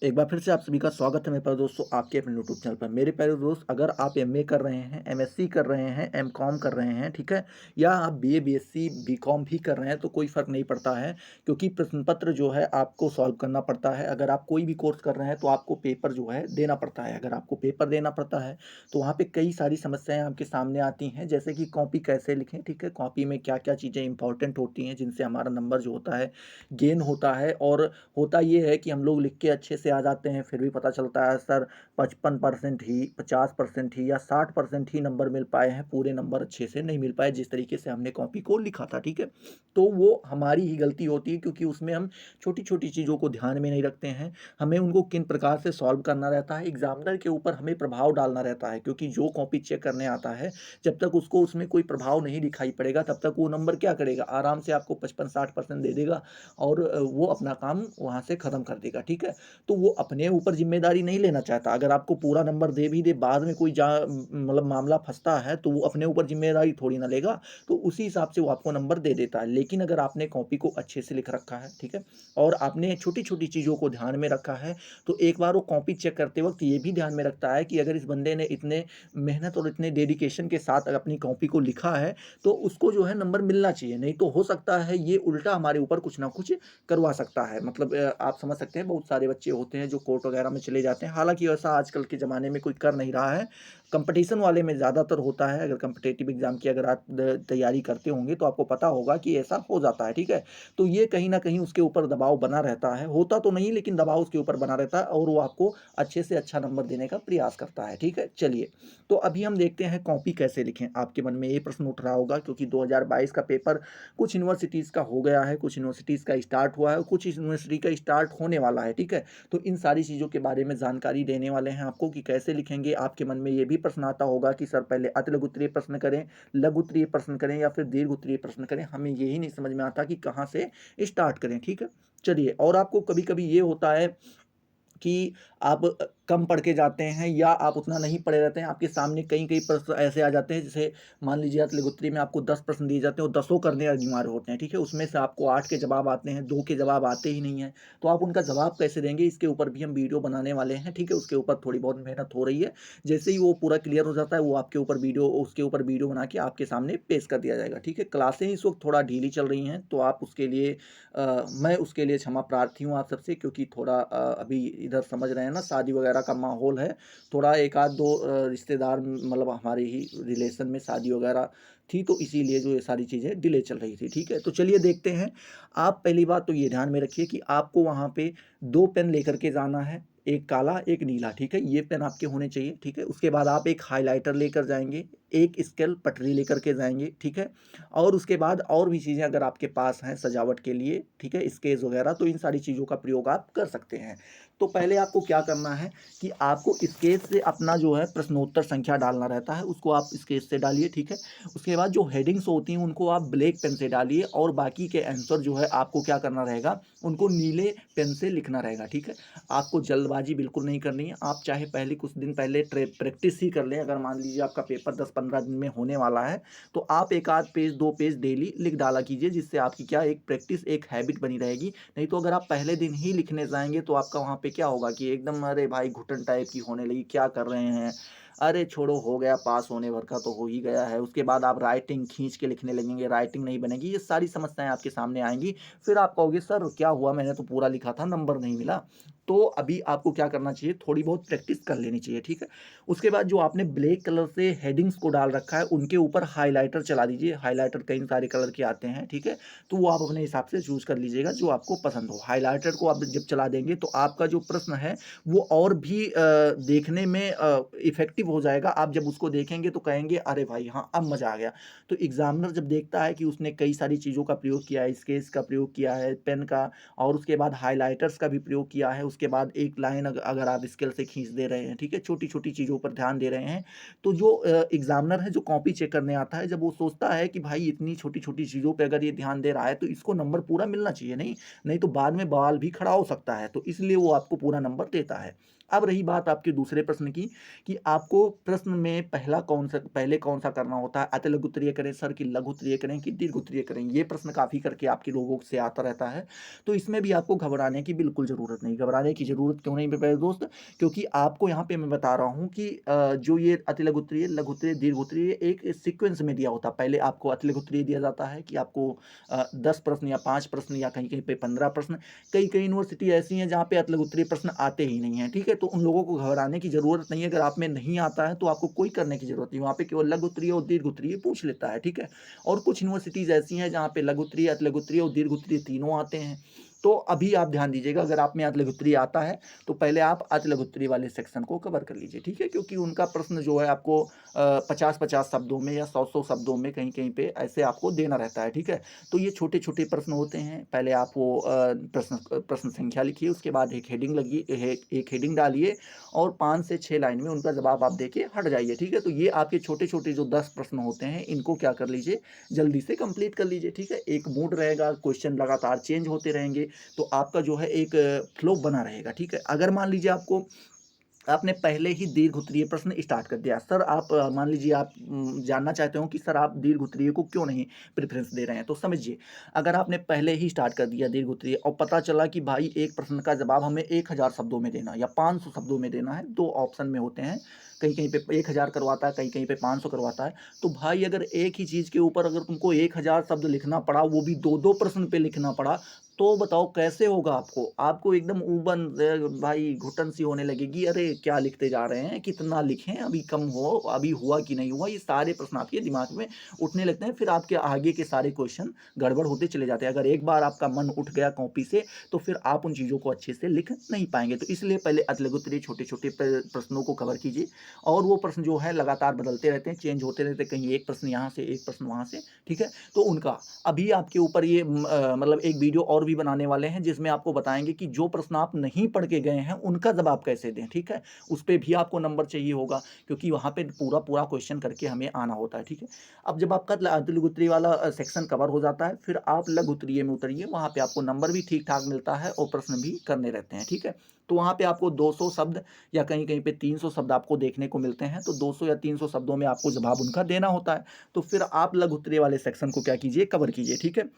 एक बार फिर से आप सभी का स्वागत है मेरे प्यारे दोस्तों आपके अपने यूट्यूब चैनल पर। मेरे प्यारे दोस्त, अगर आप एमए कर रहे हैं, एमएससी कर रहे हैं, एमकॉम कर रहे हैं, ठीक है? या आप बीए, बीएससी, बीकॉम भी कर रहे हैं तो कोई फ़र्क नहीं पड़ता है, क्योंकि प्रश्न पत्र जो है आपको सॉल्व करना पड़ता है। अगर आप कोई भी कोर्स कर रहे हैं तो आपको पेपर जो है देना पड़ता है। अगर आपको पेपर देना पड़ता है तो वहाँ पे कई सारी समस्याएँ आपके सामने आती हैं, जैसे कि कॉपी कैसे लिखें, ठीक है? कॉपी में क्या-क्या चीज़ें इम्पोर्टेंट होती हैं जिनसे हमारा नंबर जो होता है गेन होता है। और होता ये है कि हम लोग लिख के अच्छे से आ जाते हैं, फिर भी पता चलता है सर 55% ही, 50% ही या 60% ही नंबर मिल पाए हैं, पूरे नंबर अच्छे से नहीं मिल पाए जिस तरीके से हमने कॉपी को लिखा था, ठीक है? तो वो हमारी ही गलती होती है, क्योंकि उसमें हम छोटी-छोटी चीज़ों को ध्यान में नहीं रखते हैं। हमें उनको किन प्रकार से सॉल्व करना रहता है, एग्ज़ामिनर के ऊपर हमें प्रभाव डालना रहता है, क्योंकि जो कॉपी चेक करने आता है, जब तक उसको उसमें कोई प्रभाव नहीं दिखाई पड़ेगा, तब तक वो नंबर क्या करेगा, आराम से आपको 55-60% दे देगा और वो अपना काम वहाँ से ख़त्म कर देगा, ठीक है? तो वो अपने ऊपर ज़िम्मेदारी नहीं लेना चाहता। अगर आपको पूरा नंबर दे भी दे, बाद में कोई मतलब मामला फँसता है, तो वो अपने ऊपर ज़िम्मेदारी थोड़ी ना लेगा, तो उसी हिसाब से वो आपको नंबर दे देता है। लेकिन अगर आपने कॉपी को अच्छे से लिख रखा है, ठीक है? और आपने छोटी-छोटी चीज़ों को ध्यान में रखा है, तो एक बार वो कॉपी चेक करते वक़्त ये भी ध्यान में रखता है कि अगर इस बंदे ने इतने मेहनत और इतने डेडिकेशन के साथ अपनी कॉपी को लिखा है, तो उसको जो है नंबर मिलना चाहिए। नहीं तो हो सकता है ये उल्टा हमारे ऊपर कुछ ना कुछ करवा सकता है। मतलब आप समझ सकते हैं, बहुत सारे बच्चे होते हैं जो कोर्ट वगैरह में चले जाते हैं। हालाँकि वैसा आजकल के ज़माने में कोई कर नहीं रहा है। कॉम्पिटिशन वाले में ज़्यादातर होता है। अगर कॉम्पिटिटिव एग्ज़ाम की अगर आप तैयारी करते होंगे तो आपको पता होगा कि ऐसा हो जाता है, ठीक है? तो ये कहीं न कहीं उसके ऊपर दबाव बना रहता है। होता तो नहीं, लेकिन दबाव उसके ऊपर बना रहता है और वो आपको अच्छे से अच्छा नंबर देने का प्रयास करता है, ठीक है? चलिए, तो अभी हम देखते हैं कॉपी कैसे लिखें? आपके मन में ये प्रश्न उठ रहा होगा, क्योंकि 2022 का पेपर कुछ यूनिवर्सिटीज़ का हो गया है, कुछ यूनिवर्सिटीज़ का स्टार्ट हुआ है और कुछ यूनिवर्सिटी का स्टार्ट होने वाला है, ठीक है? तो इन सारी चीज़ों के बारे में जानकारी देने वाले हैं आपको कि कैसे लिखेंगे। आपके मन में ये भी प्रश्न आता होगा कि सर पहले अति लघु उत्तरीय प्रश्न करें, लघु उत्तरीय प्रश्न करें या फिर दीर्घ उत्तरीय प्रश्न करें। हमें यही नहीं समझ में आता कि कहाँ से स्टार्ट करें, ठीक है? चलिए, और आपको कभी-कभी ये होता है कि आप कम पढ़ के जाते हैं या आप उतना नहीं पढ़े रहते हैं, आपके सामने कई-कई प्रश्न ऐसे आ जाते हैं, जैसे मान लीजिए आप लघुत्तरी में आपको 10 प्रश्न दिए जाते हैं और दसों करने अनिवार्य होते हैं, ठीक है? उसमें से आपको 8 के जवाब आते हैं, 2 के जवाब आते ही नहीं हैं, तो आप उनका जवाब कैसे देंगे, इसके ऊपर भी हम वीडियो बनाने वाले हैं, ठीक है? उसके ऊपर थोड़ी बहुत मेहनत हो रही है। जैसे ही वो पूरा क्लियर हो जाता है, वो आपके ऊपर वीडियो उसके ऊपर वीडियो बना के आपके सामने पेश कर दिया जाएगा, ठीक है? क्लासें इस वक़्त थोड़ा ढीली चल रही हैं, तो आप उसके लिए मैं उसके लिए क्षमा प्रार्थी हूँ आप सबसे, क्योंकि थोड़ा अभी इधर समझ रहे हैं ना, शादी वगैरह का माहौल है। थोड़ा 1 आध 2 रिश्तेदार मतलब हमारे ही रिलेशन में शादी वगैरह थी, तो इसीलिए जो ये सारी चीज़ें डिले चल रही थी, ठीक है? तो चलिए देखते हैं। आप पहली बात तो ये ध्यान में रखिए कि आपको वहाँ पे 2 पेन लेकर के जाना है, एक काला, एक नीला, ठीक है? ये पेन आपके होने चाहिए, ठीक है? उसके बाद आप एक हाइलाइटर लेकर जाएँगे, एक स्केल पटरी लेकर के जाएँगे, ठीक है? और उसके बाद और भी चीज़ें अगर आपके पास हैं सजावट के लिए, ठीक है, स्केच वगैरह, तो इन सारी चीज़ों का प्रयोग आप कर सकते हैं। तो पहले आपको क्या करना है कि आपको स्केच से अपना जो है प्रश्नोत्तर संख्या डालना रहता है, उसको आप स्केच से डालिए, ठीक है। उसके बाद जो हेडिंग्स होती हैं उनको आप ब्लैक पेन से डालिए और बाकी के आंसर जो है आपको क्या करना रहेगा, उनको नीले पेन से लिखना रहेगा, ठीक है। आपको जल्दबाजी बिल्कुल नहीं करनी है। आप चाहे पहले कुछ दिन पहले प्रैक्टिस ही कर लें। अगर मान लीजिए आपका पेपर 10-15 दिन में होने वाला है, तो आप 1 आध पेज, 2 पेज डेली लिख डाला कीजिए, जिससे आपकी क्या एक प्रैक्टिस, एक हैबिट बनी रहेगी। नहीं तो अगर आप पहले दिन ही लिखने जाएँगे तो आपका वहाँ पे क्या होगा कि एकदम अरे भाई घुटन टाइप की होने लगी, क्या कर रहे हैं? अरे छोड़ो, हो गया, पास होने भर का तो हो ही गया है। उसके बाद आप राइटिंग खींच के लिखने लगेंगे, राइटिंग नहीं बनेगी, ये सारी समस्याएँ आपके सामने आएँगी। फिर आप कहोगे सर क्या हुआ, मैंने तो पूरा लिखा था, नंबर नहीं मिला। तो अभी आपको क्या करना चाहिए, थोड़ी बहुत प्रैक्टिस कर लेनी चाहिए, ठीक है? उसके बाद जो आपने ब्लैक कलर से हेडिंग्स को डाल रखा है, उनके ऊपर हाइलाइटर चला दीजिए। हाइलाइटर कई सारे कलर के आते हैं, ठीक है? तो वो आप अपने हिसाब से चूज़ कर लीजिएगा जो आपको पसंद हो। हाइलाइटर को आप जब चला देंगे तो आपका जो प्रश्न है वो और भी देखने में इफ़ेक्टिव हो जाएगा। आप जब उसको देखेंगे तो कहेंगे अरे भाई हाँ, अब मज़ा आ गया। तो एग्ज़ामिनर जब देखता है कि उसने कई सारी चीज़ों का प्रयोग किया है, स्केच का प्रयोग किया है, पेन का और उसके बाद हाइलाइटर्स का भी प्रयोग किया है, उसके बाद एक लाइन अगर आप स्केल से खींच दे रहे हैं, ठीक है? छोटी-छोटी चीज़ों पर ध्यान दे रहे हैं, तो जो एग्ज़ामिनर है, जो कॉपी चेक करने आता है, जब वो सोचता है कि भाई इतनी छोटी-छोटी चीज़ों पे अगर ये ध्यान दे रहा है, तो इसको नंबर पूरा मिलना चाहिए, नहीं तो बाद में बवाल भी खड़ा हो सकता है, तो इसलिए वो आपको पूरा नंबर देता है। अब रही बात आपके दूसरे प्रश्न की कि आपको प्रश्न में पहले कौन-सा करना होता है, अति लघु उत्तरीय करें सर कि लघु उत्तरीय करें कि दीर्घ उत्तरीय करें? ये प्रश्न काफ़ी करके आपके लोगों से आता रहता है। तो इसमें भी आपको घबराने की बिल्कुल ज़रूरत नहीं। घबराने घबराने की ज़रूरत क्यों नहीं मेरे प्यारे दोस्त, क्योंकि आपको यहाँ पे मैं बता रहा हूँ कि जो ये अति लघु उत्तरीय, लघु उत्तरीय, दीर्घ उत्तरीय एक सीक्वेंस में दिया होता है। पहले आपको अति लघु उत्तरीय दिया जाता है कि आपको 10 प्रश्न या 5 प्रश्न या कहीं-कहीं पे 15 प्रश्न, कई-कई यूनिवर्सिटी ऐसी हैं जहाँ पे अति लघु उत्तरीय प्रश्न आते ही नहीं हैं, ठीक है? तो उन लोगों को घबराने की ज़रूरत नहीं है, अगर आप में नहीं आता है तो आपको कोई करने की ज़रूरत नहीं, वहाँ पे केवल लघु उत्तरीय और दीर्घ उत्तरीय पूछ लेता है, ठीक है? और कुछ यूनिवर्सिटीज़ ऐसी हैं जहाँ पे लघु उत्तरीय, अति लघु उत्तरीय और दीर्घ उत्तरीय तीनों आते हैं। तो अभी आप ध्यान दीजिएगा, अगर आप में अति लघु उत्तरीय आता है, तो पहले आप अति लघु उत्तरीय वाले सेक्शन को कवर कर लीजिए, ठीक है? क्योंकि उनका प्रश्न जो है आपको 50-50 शब्दों में या 100-100 शब्दों में कहीं-कहीं पे ऐसे आपको देना रहता है, ठीक है? तो ये छोटे-छोटे प्रश्न होते हैं, पहले आप वो प्रश्न संख्या लिखिए, उसके बाद एक हेडिंग लगी एक हेडिंग डालिए और 5 से 6 लाइन में उनका जवाब आप दे के हट जाइए, ठीक है? तो ये आपके छोटे-छोटे जो 10 प्रश्न होते हैं, इनको क्या कर लीजिए, जल्दी से कंप्लीट कर लीजिए, ठीक है? एक मूड रहेगा, क्वेश्चन लगातार चेंज होते रहेंगे, तो आपका जो है एक फ्लो बना रहेगा, ठीक है? अगर मान लीजिए आपने पहले ही दीर्घ उत्तरीय प्रश्न स्टार्ट कर दिया, सर आप मान लीजिए आप जानना चाहते हो कि सर आप दीर्घ उत्तरीय को क्यों नहीं प्रेफ़रेंस दे रहे हैं, तो समझिए, अगर आपने पहले ही स्टार्ट कर दिया दीर्घ उत्तरीय और पता चला कि भाई एक प्रश्न का जवाब हमें 1000 शब्दों में देना या 500 शब्दों में देना है, 2 ऑप्शन में होते हैं, कहीं-कहीं पे 1000 करवाता है, कहीं-कहीं पे 500 करवाता है, तो भाई अगर एक ही चीज़ के ऊपर अगर तुमको 1000 शब्द लिखना पड़ा, वो भी 2-2 प्रश्न पे लिखना पड़ा, तो बताओ कैसे होगा आपको? आपको एकदम ऊबन भाई घुटन सी होने लगेगी, अरे क्या लिखते जा रहे हैं, कितना लिखें, अभी कम हो, अभी हुआ कि नहीं हुआ, ये सारे प्रश्न आपके दिमाग में उठने लगते हैं, फिर आपके आगे के सारे क्वेश्चन गड़बड़ होते चले जाते हैं। अगर एक बार आपका मन उठ गया कॉपी से, तो फिर आप उन चीज़ों को अच्छे से लिख नहीं पाएँगे। तो इसलिए पहले अति लघु उत्तरीय छोटे-छोटे प्रश्नों को कवर कीजिए और वो प्रश्न जो है लगातार बदलते रहते हैं, चेंज होते रहते हैं, कहीं एक प्रश्न यहाँ से, एक प्रश्न वहाँ से, ठीक है? तो उनका अभी आपके ऊपर ये मतलब एक वीडियो और भी बनाने वाले हैं जिसमें आपको बताएँगे कि जो प्रश्न आप नहीं पढ़ के गए हैं, उनका जवाब कैसे दें, ठीक है? उसपे भी आपको नंबर चाहिए होगा क्योंकि वहाँ पे पूरा-पूरा क्वेश्चन करके हमें आना होता है, ठीक है? अब जब आपका लघु उत्तरीय वाला सेक्शन कवर हो जाता है, फिर आप लघु उत्तरीय में उतरिए, वहाँ पे आपको नंबर भी ठीक-ठाक मिलता है और प्रश्न भी करने रहते हैं, ठीक है? तो वहाँ पे आपको 200 शब्द या कहीं-कहीं पे 300 शब्द आपको देखने को मिलते हैं, तो 200 या 300 शब्दों में आपको जवाब उनका देना होता है। तो फिर आप लघु उत्तरीय वाले सेक्शन को क्या कीजिए, कवर कीजिए, ठीक है?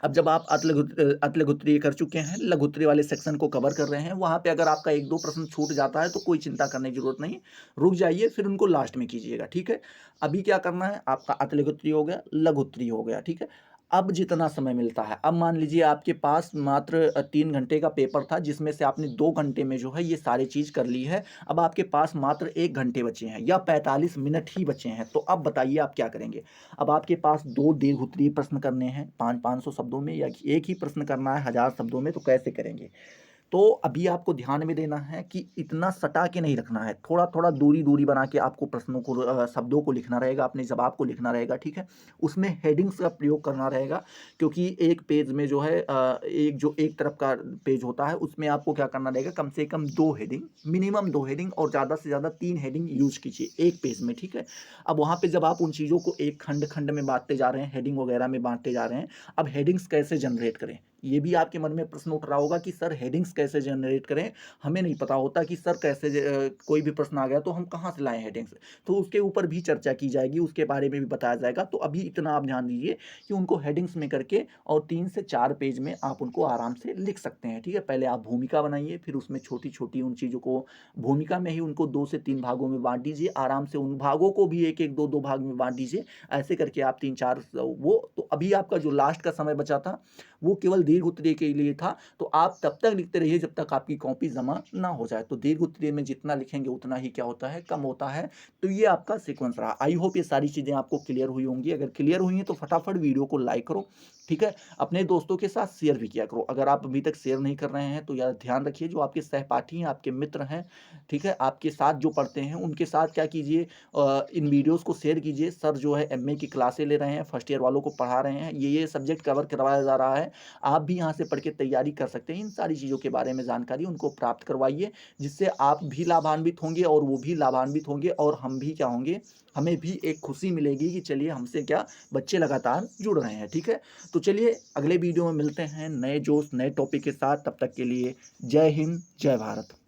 अब जब आप अति लघु उत्तरीय कर चुके हैं, लघु उत्तरीय वाले सेक्शन को कवर कर रहे हैं, वहाँ पे अगर आपका 1-2 प्रश्न छूट जाता है, तो कोई चिंता करने की ज़रूरत नहीं, रुक जाइए, फिर उनको लास्ट में कीजिएगा, ठीक है? अभी क्या करना है, आपका अति लघु उत्तरीय हो गया, लघु उत्तरीय हो गया, ठीक है? अब जितना समय मिलता है, अब मान लीजिए आपके पास मात्र 3 घंटे का पेपर था, जिसमें से आपने 2 घंटे में जो है ये सारी चीज़ कर ली है। अब आपके पास मात्र 1 घंटे बचे हैं या 45 मिनट ही बचे हैं, तो अब बताइए आप क्या करेंगे? अब आपके पास 2 दीर्घ उत्तरीय प्रश्न करने हैं 500 शब्दों में या एक ही प्रश्न करना है 1000 शब्दों में, तो कैसे करेंगे? तो अभी आपको ध्यान में देना है कि इतना सटा के नहीं रखना है, थोड़ा-थोड़ा दूरी-दूरी बना के आपको प्रश्नों को शब्दों को लिखना रहेगा, अपने जवाब को लिखना रहेगा, ठीक है? उसमें हेडिंग्स का प्रयोग करना रहेगा क्योंकि एक पेज में जो है एक तरफ का पेज होता है, उसमें आपको क्या करना रहेगा, कम से कम 2 हेडिंग, मिनिमम 2 हेडिंग और ज़्यादा से ज़्यादा 3 हेडिंग यूज़ कीजिए एक पेज में, ठीक है? अब वहाँ पे जब आप उन चीज़ों को एक खंड-खंड में बाँटते जा रहे हैं, हेडिंग वगैरह में बाँटते जा रहे हैं, अब हेडिंग्स कैसे जनरेट करें? ये भी आपके मन में प्रश्न उठ रहा होगा कि सर हेडिंग्स कैसे जनरेट करें? हमें नहीं पता होता कि सर कैसे कोई भी प्रश्न आ गया तो हम कहाँ से लाएँ हेडिंग्स? तो उसके ऊपर भी चर्चा की जाएगी, उसके बारे में भी बताया जाएगा। तो अभी इतना आप ध्यान दीजिए कि उनको हेडिंग्स में करके और 3 से 4 पेज में आप उनको आराम से लिख सकते हैं, ठीक है? पहले आप भूमिका बनाइए, फिर उसमें छोटी-छोटी उन चीज़ों को भूमिका में ही उनको 2 से 3 भागों में बाँट दीजिए। आराम से उन भागों को भी 1-1, 2-2 भाग में बाँट दीजिए। ऐसे करके आप 3-4 तो अभी आपका जो लास्ट का समय बचा था, वो केवल दीर्घ उत्तरीय के लिए था, तो आप तब तक लिखते रहिए जब तक आपकी कॉपी जमा ना हो जाए। तो दीर्घ उत्तरीय में जितना लिखेंगे उतना ही क्या होता है, कम होता है। तो ये आपका सीक्वेंस रहा। आई होप ये सारी चीज़ें आपको क्लियर हुई होंगी। अगर क्लियर हुई हैं तो फटाफट वीडियो को लाइक करो, ठीक है? अपने दोस्तों के साथ शेयर भी किया करो। अगर आप अभी तक शेयर नहीं कर रहे हैं तो यार ध्यान रखिए, जो आपके सहपाठी हैं, आपके मित्र हैं, ठीक है? आपके साथ जो पढ़ते हैं उनके साथ क्या कीजिए, इन वीडियोज़ को शेयर कीजिए। सर जो है एमए की क्लासें ले रहे हैं, फर्स्ट ईयर वालों को पढ़ा रहे हैं, ये सब्जेक्ट कवर करवाया जा रहा है। आप भी यहाँ से पढ़ के तैयारी कर सकते हैं। इन सारी चीज़ों के बारे में जानकारी उनको प्राप्त करवाइए, जिससे आप भी लाभान्वित होंगे और वो भी लाभान्वित होंगे और हम भी क्या होंगे, हमें भी एक खुशी मिलेगी कि चलिए हमसे क्या बच्चे लगातार जुड़ रहे हैं, ठीक है? तो चलिए अगले वीडियो में मिलते हैं नए जोश, नए टॉपिक के साथ। तब तक के लिए जय हिंद, जय भारत।